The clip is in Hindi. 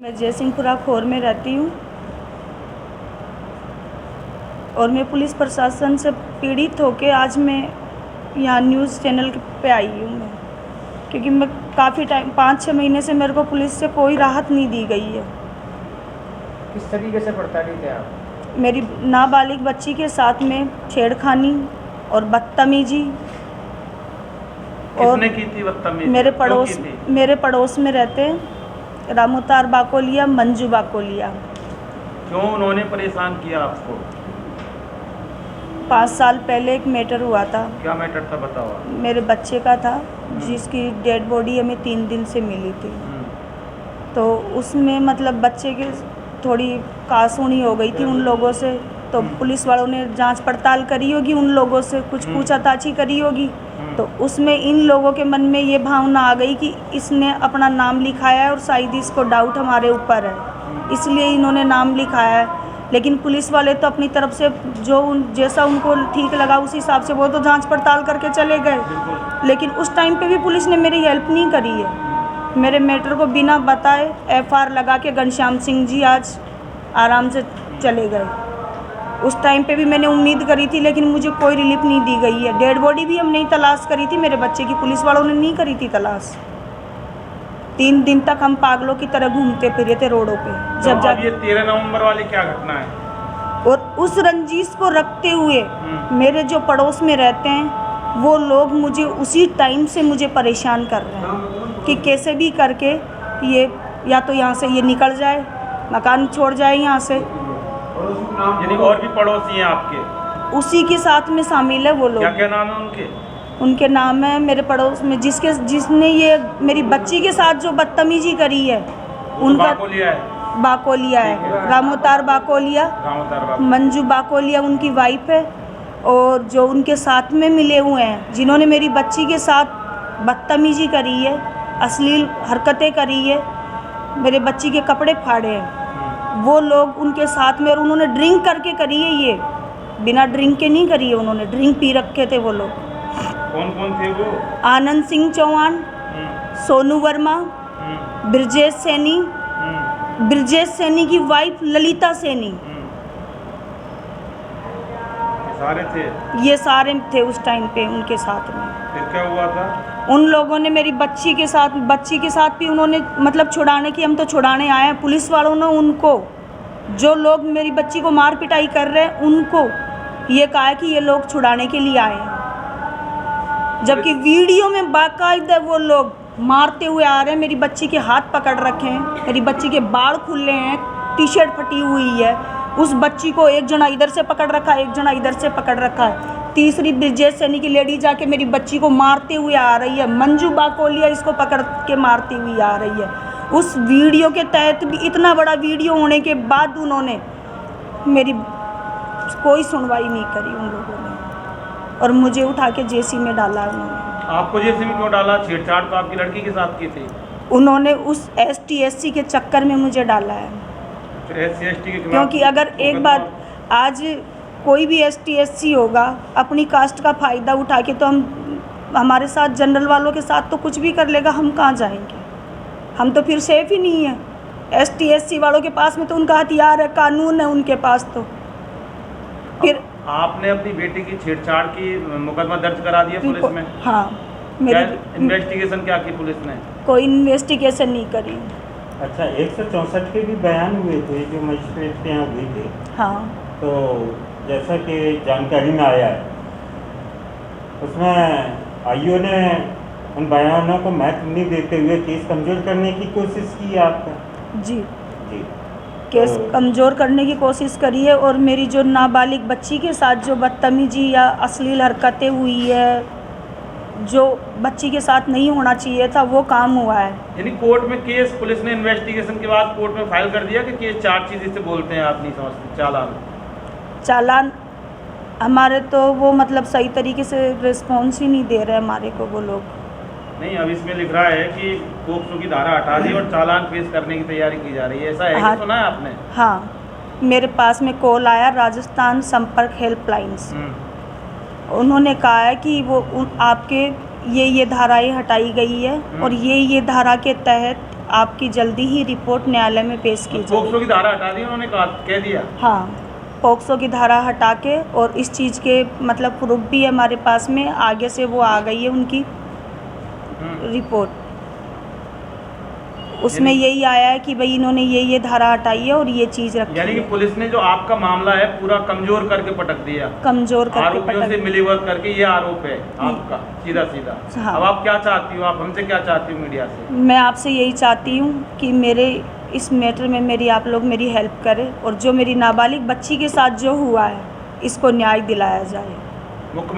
मैं जयसिंहपुरा खोर में रहती हूँ और मैं पुलिस प्रशासन से पीड़ित होकर आज मैं यहाँ न्यूज़ चैनल पे आई हूँ मैं, क्योंकि मैं काफ़ी टाइम 5-6 महीने से मेरे को पुलिस से कोई राहत नहीं दी गई है। किस तरीके से प्रताड़ित थे आप? मेरी नाबालिग बच्ची के साथ में छेड़खानी और बदतमीजी। किसने की थी बदतमीजी? मेरे पड़ोस में रहते रामोतार बाकोलिया, मंजू बाकोलिया। क्यों उन्होंने परेशान किया आपको? 5 साल पहले एक मैटर हुआ था। क्या मैटर था बताओ? मेरे बच्चे का था जिसकी डेड बॉडी हमें 3 दिन से मिली थी। तो उसमें मतलब बच्चे की थोड़ी कासूनी हो गई थी उन लोगों से, तो पुलिस वालों ने जांच पड़ताल करी होगी, उन लोगों से कुछ पूछताछ करी होगी। तो उसमें इन लोगों के मन में ये भावना आ गई कि इसने अपना नाम लिखाया है और शायद इसको डाउट हमारे ऊपर है, इसलिए इन्होंने नाम लिखाया है। लेकिन पुलिस वाले तो अपनी तरफ से जैसा उनको ठीक लगा उस हिसाब से वो तो जांच पड़ताल करके चले गए। लेकिन उस टाइम पे भी पुलिस ने मेरी हेल्प नहीं करी है। मेरे मैटर को बिना बताए FR लगा के घनश्याम सिंह जी आज आराम से चले गए। उस टाइम पे भी मैंने उम्मीद करी थी, लेकिन मुझे कोई रिलीफ नहीं दी गई है। डेड बॉडी भी हम नहीं तलाश करी थी मेरे बच्चे की, पुलिस वालों ने नहीं करी थी तलाश। 3 दिन तक हम पागलों की तरह घूमते फिरे थे रोडों पे। जब ये 13 नवंबर वाली क्या घटना है? और उस रंजिश को रखते हुए मेरे जो पड़ोस में रहते हैं वो लोग मुझे उसी टाइम से मुझे परेशान कर रहे हैं कि कैसे भी करके ये या तो यहाँ से ये निकल जाए, मकान छोड़ जाए यहाँ से। यानी और भी पड़ोसी हैं आपके? उसी के साथ में शामिल है वो लोग। क्या क्या नाम है उनके? उनके नाम है मेरे पड़ोस में जिसने ये मेरी बच्ची के साथ जो बदतमीजी करी है उनका बाकोलिया है, रामोतार बाकोलिया, मंजू बाकोलिया उनकी वाइफ है। और जो उनके साथ में मिले हुए हैं जिन्होंने मेरी बच्ची के साथ बदतमीजी करी है, अश्लील हरकतें करी है, मेरे बच्ची के कपड़े फाड़े हैं, वो लोग उनके साथ में। और उन्होंने ड्रिंक करके करी है, ये बिना ड्रिंक के नहीं करी है, उन्होंने ड्रिंक पी रखे थे वो लोग। कौन कौन थे वो? आनंद सिंह चौहान, सोनू वर्मा, ब्रजेश सैनी, ब्रजेश सैनी की वाइफ ललिता सैनी, सारे थे? ये सारे थे उस टाइम पे उनके साथ में। फिर क्या हुआ था? उन लोगों ने मेरी बच्ची के साथ भी उन्होंने मतलब छुड़ाने की, हम तो छुड़ाने आए हैं, पुलिस वालों ने उनको, जो लोग मेरी बच्ची को मार पिटाई कर रहे हैं उनको ये कहा है कि ये लोग छुड़ाने के लिए आए हैं, जबकि वीडियो में बाकायदा वो लोग मारते हुए आ रहे हैं। मेरी बच्ची के हाथ पकड़ रखे हैं, मेरी बच्ची के बाल खुले हैं, टी-शर्ट फटी हुई है। उस बच्ची को एक जना इधर से पकड़ रखा है, एक जना इधर से पकड़ रखा है। तीसरी ब्रजेश सैनी की लेडी जाके मेरी बच्ची को मारते हुए आ रही है, मंजू बाकोलिया इसको पकड़ के मारती हुई आ रही है। उस वीडियो के तहत भी, इतना बड़ा वीडियो होने के बाद उन्होंने मेरी कोई सुनवाई नहीं करी उन लोगों ने, और मुझे उठा के जेसी में डाला उन्होंने। आपको जेसी में क्यों डाला? छेड़छाड़ तो आपकी लड़की के साथ की थी। उन्होंने उस ST/SC के चक्कर में मुझे डाला है। SC/ST के खिलाफ? क्योंकि अगर एक बात, आज कोई भी ST/SC होगा अपनी कास्ट का फ़ायदा उठा के, तो हमारे साथ जनरल वालों के साथ तो कुछ भी कर लेगा, हम कहाँ जाएंगे? हम तो फिर सेफ ही नहीं है। ST/SC वालों के पास में तो उनका हथियार है, कानून है उनके पास। तो फिर आपने अपनी बेटी की छेड़छाड़ की मुकदमा दर्ज करा दिया पुलिस में? हाँ। क्या इन्वेस्टिगेशन क्या की पुलिस ने? कोई इन्वेस्टिगेशन नहीं करी। अच्छा, 164 के भी बयान हुए थे जो मजिस्ट्रेट के यहाँ हुए थे। हाँ। तो जैसा कि जानकारी में आया है उसमें आईओ ने उन बयानों को महत्व नहीं देते हुए केस कमजोर करने की कोशिश की है आपका? जी। केस कमज़ोर करने की कोशिश करी है, और मेरी जो नाबालिग बच्ची के साथ जो बदतमीजी या अश्लील हरकतें हुई है, जो बच्ची के साथ नहीं होना चाहिए था, वो काम हुआ है। यानी कोर्ट में केस, पुलिस ने इन्वेस्टिगेशन के बाद कोर्ट में फाइल कर दिया कि केस चार्जशीट जिसे बोलते हैं, आप नहीं समझते? चालान हमारे तो वो मतलब सही तरीके से रिस्पॉन्स ही नहीं दे रहे हमारे को वो लोग। नहीं, अब इसमें लिख रहा है कि पोक्सो की धारा हटा दी और चालान पेश करने की तैयारी की जा रही है, ऐसा है? हाँ, सुना है आपने? हाँ, मेरे पास में कॉल आया राजस्थान संपर्क हेल्पलाइन से। उन्होंने कहा है कि वो आपके ये धाराएं हटाई गई है और ये धारा के तहत आपकी जल्दी ही रिपोर्ट न्यायालय में पेश की पोक्सो जाएगी। की धारा हटा दी उन्होंने, कह दिया। हाँ, पोक्सो की धारा हटा के, और इस चीज़ के मतलब प्रूफ भी है हमारे पास में, आगे से वो आ गई है उनकी रिपोर्ट। उसमें यही आया है कि भाई इन्होंने ये धारा हटाई है और ये चीज़ रखी यानी कि है। पुलिस ने जो आपका मामला है पूरा कमजोर करके पटक दिया, कमजोर करके आरोपियों से पटक। मिलीभगत करके, ये आरोप है आपका सीधा सीधा। हाँ। अब आप क्या चाहती हो, आप हमसे क्या चाहती हो मीडिया से? मैं आपसे यही चाहती हूँ कि मेरे इस मैटर में मेरी आप लोग मेरी हेल्प करें, और जो मेरी नाबालिग बच्ची के साथ जो हुआ है इसको न्याय दिलाया जाए।